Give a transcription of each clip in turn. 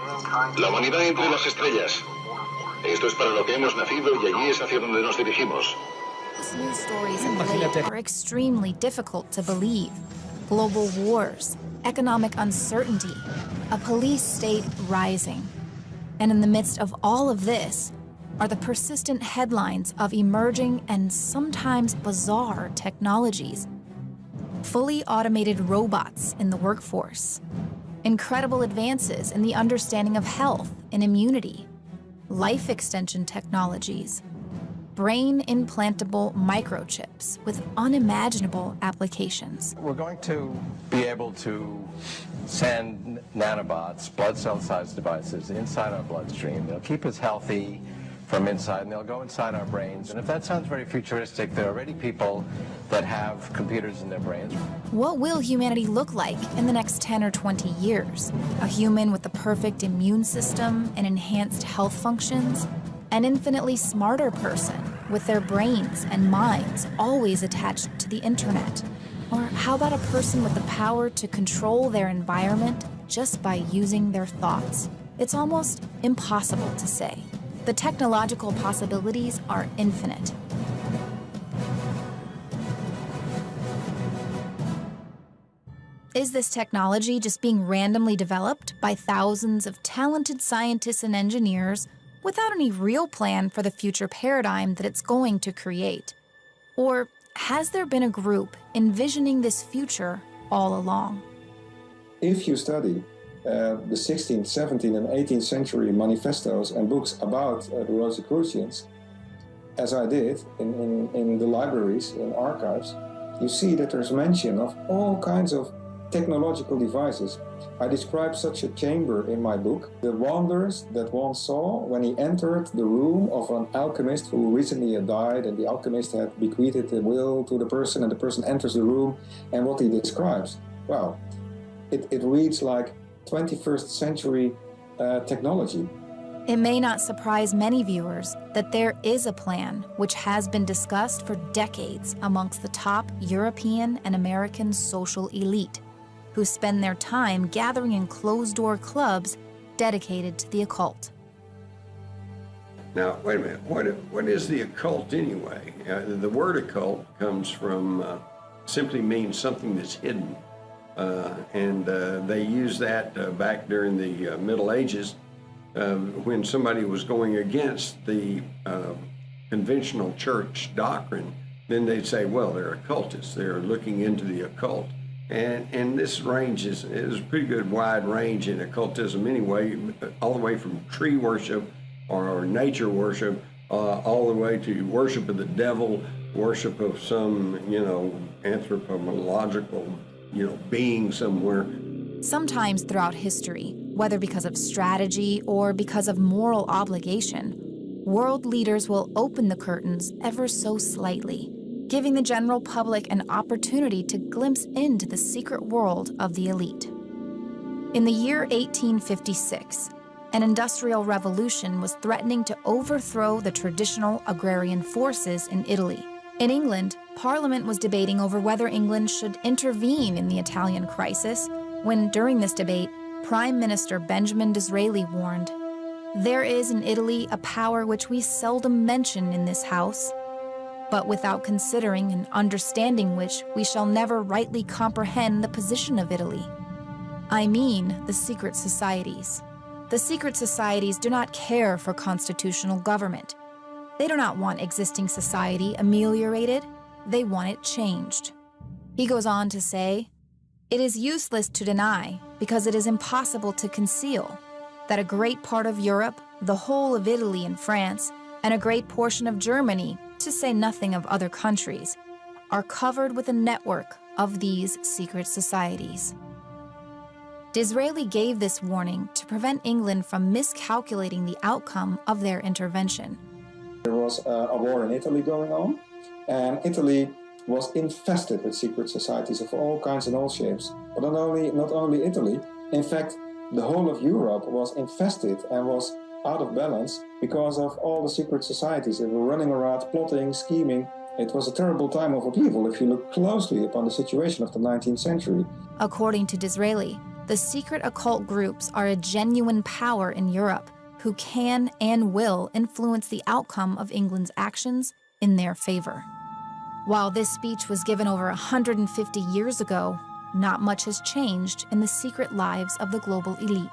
La humanidad entre las estrellas. Esto es para lo que hemos nacido y allí es hacia donde nos dirigimos. These news stories of late are extremely difficult to believe. Global wars, economic uncertainty, a police state rising. And in the midst of all of this are the persistent headlines of emerging and sometimes bizarre technologies. Fully automated robots in the workforce. Incredible advances in the understanding of health and immunity. Life extension technologies. Brain implantable microchips with unimaginable applications. We're going to be able to send nanobots, blood cell-sized devices, inside our bloodstream. They'll keep us healthy from inside, and they'll go inside our brains. And if that sounds very futuristic, there are already people that have computers in their brains. What will humanity look like in the next 10 or 20 years? A human with the perfect immune system and enhanced health functions? An infinitely smarter person with their brains and minds always attached to the internet? Or how about a person with the power to control their environment just by using their thoughts? It's almost impossible to say. The technological possibilities are infinite. Is this technology just being randomly developed by thousands of talented scientists and engineers without any real plan for the future paradigm that it's going to create? Or has there been a group envisioning this future all along? If you study the 16th, 17th, and 18th century manifestos and books about the Rosicrucians, as I did in the libraries and archives, you see that there's mention of all kinds of technological devices. I describe such a chamber in my book, the wonders that one saw when he entered the room of an alchemist who recently had died, and the alchemist had bequeathed the will to the person, and the person enters the room, and what he describes. Well, it reads like 21st century technology. It may not surprise many viewers that there is a plan which has been discussed for decades amongst the top European and American social elite, who spend their time gathering in closed-door clubs dedicated to the occult. Now, wait a minute. What is the occult anyway? The word occult comes from, simply means something that's hidden. And they used that back during the Middle Ages when somebody was going against the conventional church doctrine. Then they'd say, well, they're occultists. They're looking into the occult. And this range is a pretty good wide range in occultism anyway, all the way from tree worship or nature worship, all the way to worship of the devil, worship of some, anthropological, being somewhere. Sometimes throughout history, whether because of strategy or because of moral obligation, world leaders will open the curtains ever so slightly, giving the general public an opportunity to glimpse into the secret world of the elite. In the year 1856, an industrial revolution was threatening to overthrow the traditional agrarian forces in Italy. In England, Parliament was debating over whether England should intervene in the Italian crisis, when during this debate, Prime Minister Benjamin Disraeli warned, "There is in Italy a power which we seldom mention in this house, but without considering and understanding which we shall never rightly comprehend the position of Italy. I mean the secret societies. The secret societies do not care for constitutional government. They do not want existing society ameliorated, they want it changed." He goes on to say, "It is useless to deny, because it is impossible to conceal, that a great part of Europe, the whole of Italy and France, and a great portion of Germany, to say nothing of other countries, are covered with a network of these secret societies." Disraeli gave this warning to prevent England from miscalculating the outcome of their intervention. There was a war in Italy going on, and Italy was infested with secret societies of all kinds and all shapes. But not only Italy, in fact, the whole of Europe was infested and was out of balance because of all the secret societies that were running around, plotting, scheming. It was a terrible time of upheaval if you look closely upon the situation of the 19th century. According to Disraeli, the secret occult groups are a genuine power in Europe who can and will influence the outcome of England's actions in their favor. While this speech was given over 150 years ago, not much has changed in the secret lives of the global elite.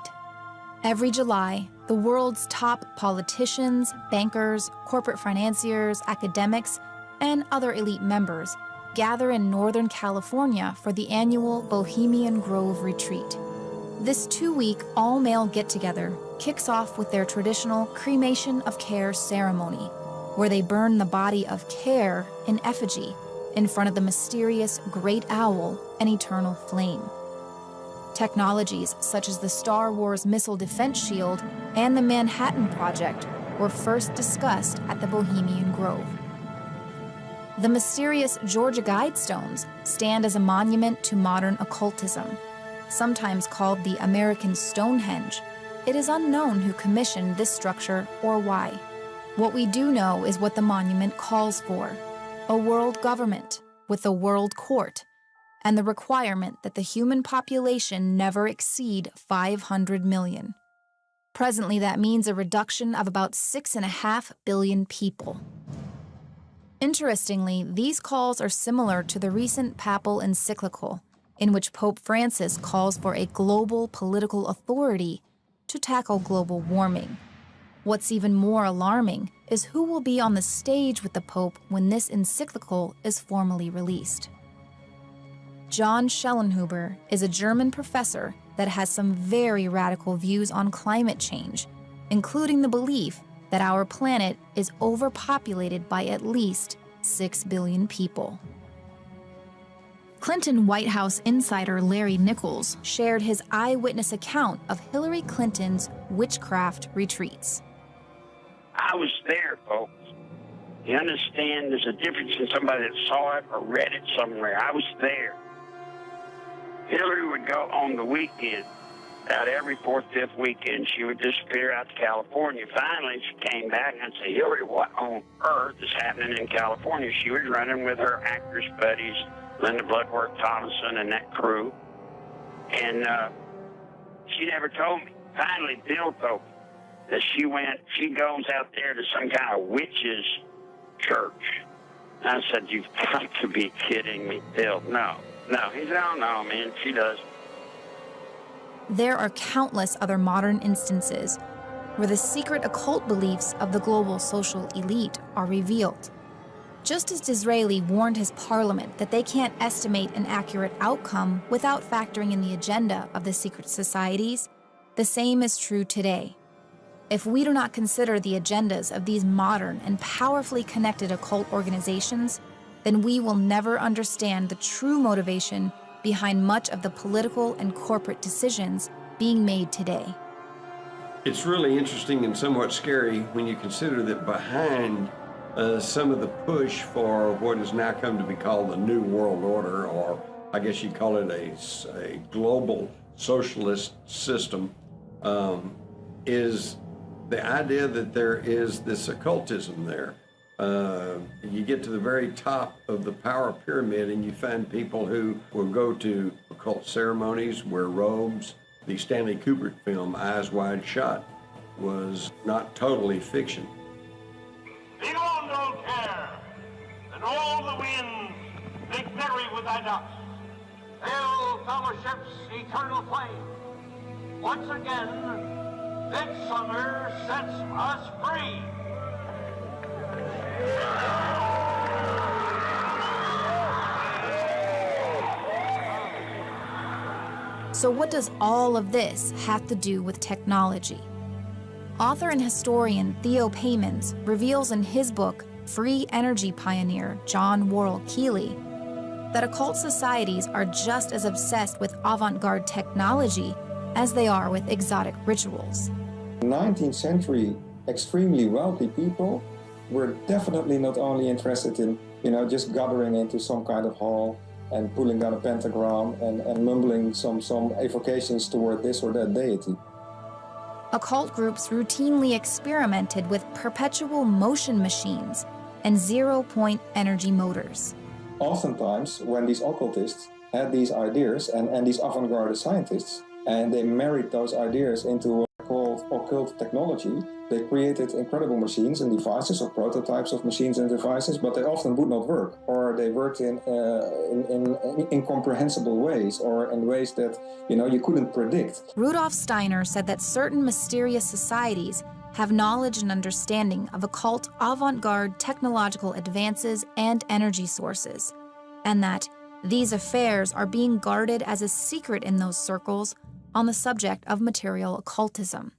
Every July, the world's top politicians, bankers, corporate financiers, academics, and other elite members gather in Northern California for the annual Bohemian Grove Retreat. This 2-week all-male get-together kicks off with their traditional cremation of care ceremony, where they burn the body of Care in effigy in front of the mysterious Great Owl and Eternal Flame. Technologies such as the Star Wars missile defense shield and the Manhattan Project were first discussed at the Bohemian Grove. The mysterious Georgia Guidestones stand as a monument to modern occultism. Sometimes called the American Stonehenge, it is unknown who commissioned this structure or why. What we do know is what the monument calls for: a world government with a world court, and the requirement that the human population never exceed 500 million. Presently, that means a reduction of about 6.5 billion people. Interestingly, these calls are similar to the recent papal encyclical, in which Pope Francis calls for a global political authority to tackle global warming. What's even more alarming is who will be on the stage with the Pope when this encyclical is formally released. John Schellenhuber is a German professor that has some very radical views on climate change, including the belief that our planet is overpopulated by at least 6 billion people. Clinton White House insider Larry Nichols shared his eyewitness account of Hillary Clinton's witchcraft retreats. I was there, folks. You understand, there's a difference in somebody that saw it or read it somewhere. I was there. Hillary would go on the weekend. About every 4th, 5th weekend, she would disappear out to California. Finally, she came back and said, Hillary, what on earth is happening in California? She was running with her actress buddies, Linda Bloodworth-Thompson and that crew. And she never told me. Finally, Bill told me that she goes out there to some kind of witch's church. I said, you've got to be kidding me, Bill. No. He said, oh, no, man, she does. There are countless other modern instances where the secret occult beliefs of the global social elite are revealed. Just as Disraeli warned his parliament that they can't estimate an accurate outcome without factoring in the agenda of the secret societies, the same is true today. If we do not consider the agendas of these modern and powerfully connected occult organizations, then we will never understand the true motivation behind much of the political and corporate decisions being made today. It's really interesting and somewhat scary when you consider that behind some of the push for what has now come to be called the New World Order, or I guess you'd call it a global socialist system, is the idea that there is this occultism there. You get to the very top of the power pyramid and you find people who will go to occult ceremonies, wear robes. The Stanley Kubrick film, Eyes Wide Shut, was not totally fiction. Lead on, old Care, and all the winds make merry with thy ducks. Hail fellowship's eternal flame. Once again, midsummer sets us free. So what does all of this have to do with technology? Author and historian Theo Paymans reveals in his book, Free Energy Pioneer John Worrell Keeley, that occult societies are just as obsessed with avant-garde technology as they are with exotic rituals. 19th century extremely wealthy people were definitely not only interested in, just gathering into some kind of hall and pulling down a pentagram and mumbling some evocations toward this or that deity. Occult groups routinely experimented with perpetual motion machines and zero-point energy motors. Oftentimes, when these occultists had these ideas and these avant-garde scientists And they married those ideas into what are called occult technology. They created incredible machines and devices, or prototypes of machines and devices, but they often would not work, or they worked in incomprehensible ways, or in ways that you couldn't predict. Rudolf Steiner said that certain mysterious societies have knowledge and understanding of occult avant-garde technological advances and energy sources, and that these affairs are being guarded as a secret in those circles on the subject of material occultism.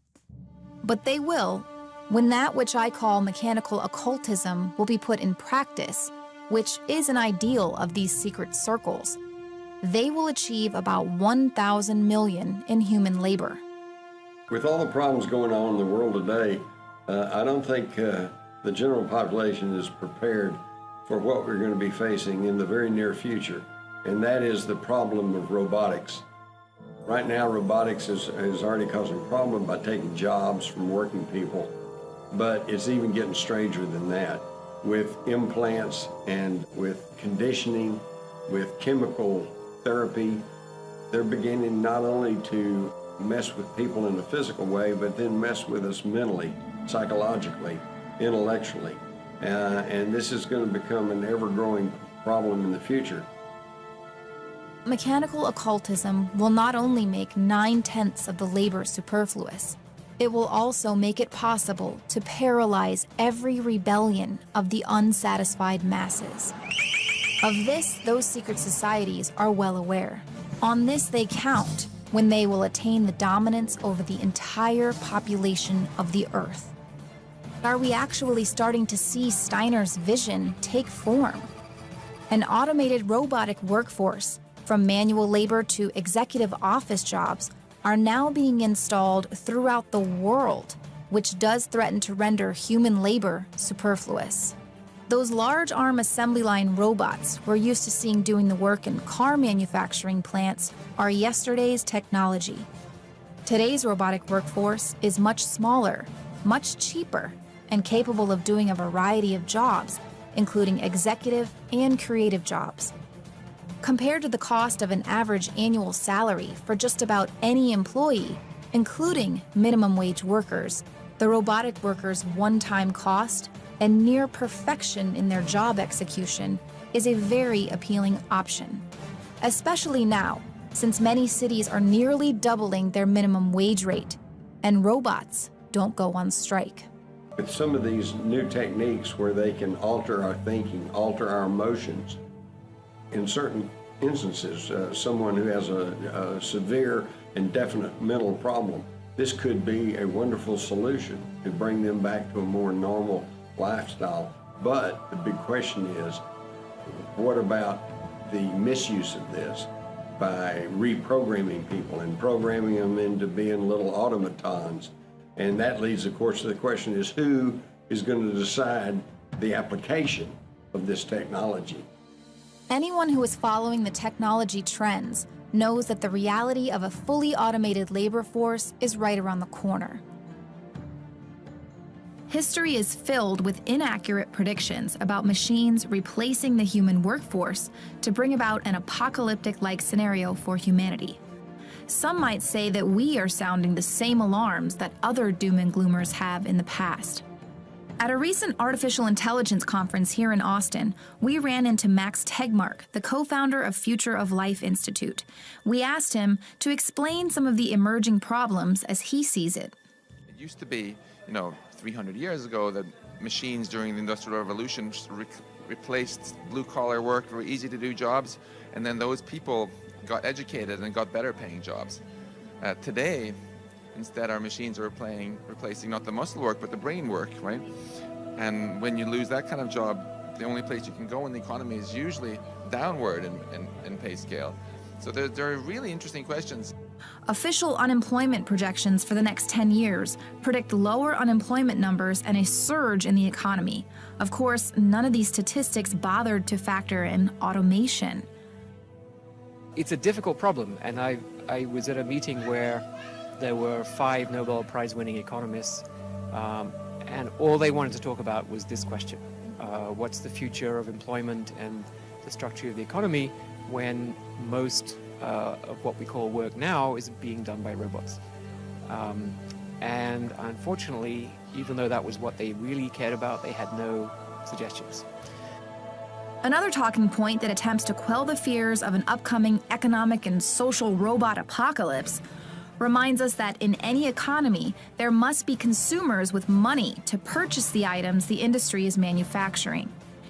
But they will, when that which I call mechanical occultism will be put in practice, which is an ideal of these secret circles, they will achieve about 1,000 million in human labor. With all the problems going on in the world today, I don't think the general population is prepared for what we're going to be facing in the very near future, and that is the problem of robotics. Right now, robotics is already causing a problem by taking jobs from working people, but it's even getting stranger than that. With implants and with conditioning, with chemical therapy, they're beginning not only to mess with people in a physical way, but then mess with us mentally, psychologically, intellectually. And this is going to become an ever-growing problem in the future. Mechanical occultism will not only make 9/10 of the labor superfluous, it will also make it possible to paralyze every rebellion of the unsatisfied masses. Of this, those secret societies are well aware. On this they count when they will attain the dominance over the entire population of the Earth. Are we actually starting to see Steiner's vision take form? An automated robotic workforce, from manual labor to executive office jobs, are now being installed throughout the world, which does threaten to render human labor superfluous. Those large arm assembly line robots we're used to seeing doing the work in car manufacturing plants are yesterday's technology. Today's robotic workforce is much smaller, much cheaper, and capable of doing a variety of jobs, including executive and creative jobs. Compared to the cost of an average annual salary for just about any employee, including minimum wage workers, the robotic workers' one-time cost and near perfection in their job execution is a very appealing option. Especially now, since many cities are nearly doubling their minimum wage rate, and robots don't go on strike. With some of these new techniques where they can alter our thinking, alter our emotions, in certain instances, someone who has a severe and definite mental problem, this could be a wonderful solution to bring them back to a more normal lifestyle. But the big question is, what about the misuse of this by reprogramming people and programming them into being little automatons? And that leads, of course, to the question is, who is going to decide the application of this technology? Anyone who is following the technology trends knows that the reality of a fully automated labor force is right around the corner. History is filled with inaccurate predictions about machines replacing the human workforce to bring about an apocalyptic-like scenario for humanity. Some might say that we are sounding the same alarms that other doom and gloomers have in the past. At a recent artificial intelligence conference here in Austin, we ran into Max Tegmark, the co-founder of Future of Life Institute. We asked him to explain some of the emerging problems as he sees it. It used to be, 300 years ago that machines during the Industrial Revolution replaced blue-collar work, very easy-to-do jobs, and then those people got educated and got better-paying jobs. Today, instead, our machines are replacing not the muscle work, but the brain work, right? And when you lose that kind of job, the only place you can go in the economy is usually downward in pay scale. So there are really interesting questions. Official unemployment projections for the next 10 years predict lower unemployment numbers and a surge in the economy. Of course, none of these statistics bothered to factor in automation. It's a difficult problem, and I was at a meeting where there were 5 Nobel Prize-winning economists, and all they wanted to talk about was this question. What's the future of employment and the structure of the economy when most of what we call work now is being done by robots. And unfortunately, even though that was what they really cared about, they had no suggestions. Another talking point that attempts to quell the fears of an upcoming economic and social robot apocalypse reminds us that in any economy, there must be consumers with money to purchase the items the industry is manufacturing.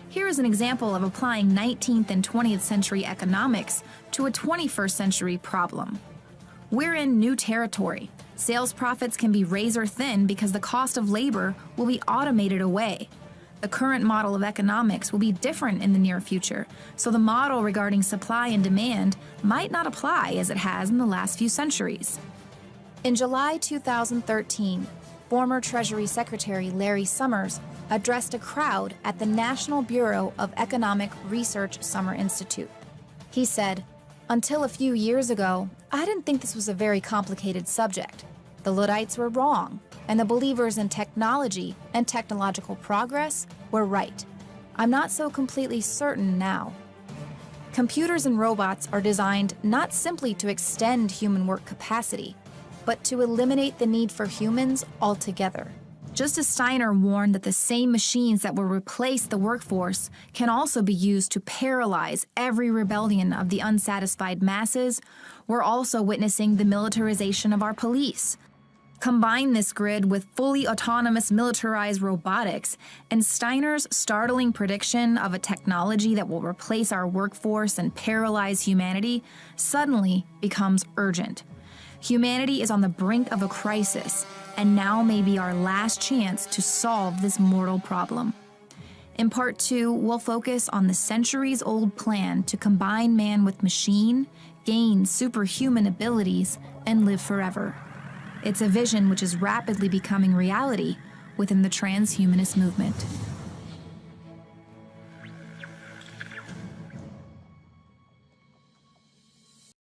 Here is an example of applying 19th and 20th century economics to a 21st century problem. We're in new territory. Sales profits can be razor thin because the cost of labor will be automated away. The current model of economics will be different in the near future, so the model regarding supply and demand might not apply as it has in the last few centuries. In July 2013, former Treasury Secretary Larry Summers addressed a crowd at the National Bureau of Economic Research Summer Institute. He said, "Until a few years ago, I didn't think this was a very complicated subject. The Luddites were wrong, and the believers in technology and technological progress were right. I'm not so completely certain now." Computers and robots are designed not simply to extend human work capacity, but to eliminate the need for humans altogether. Just as Steiner warned that the same machines that will replace the workforce can also be used to paralyze every rebellion of the unsatisfied masses, we're also witnessing the militarization of our police. Combine this grid with fully autonomous militarized robotics, and Steiner's startling prediction of a technology that will replace our workforce and paralyze humanity suddenly becomes urgent. Humanity is on the brink of a crisis, and now may be our last chance to solve this mortal problem. In Part 2, we'll focus on the centuries-old plan to combine man with machine, gain superhuman abilities, and live forever. It's a vision which is rapidly becoming reality within the transhumanist movement.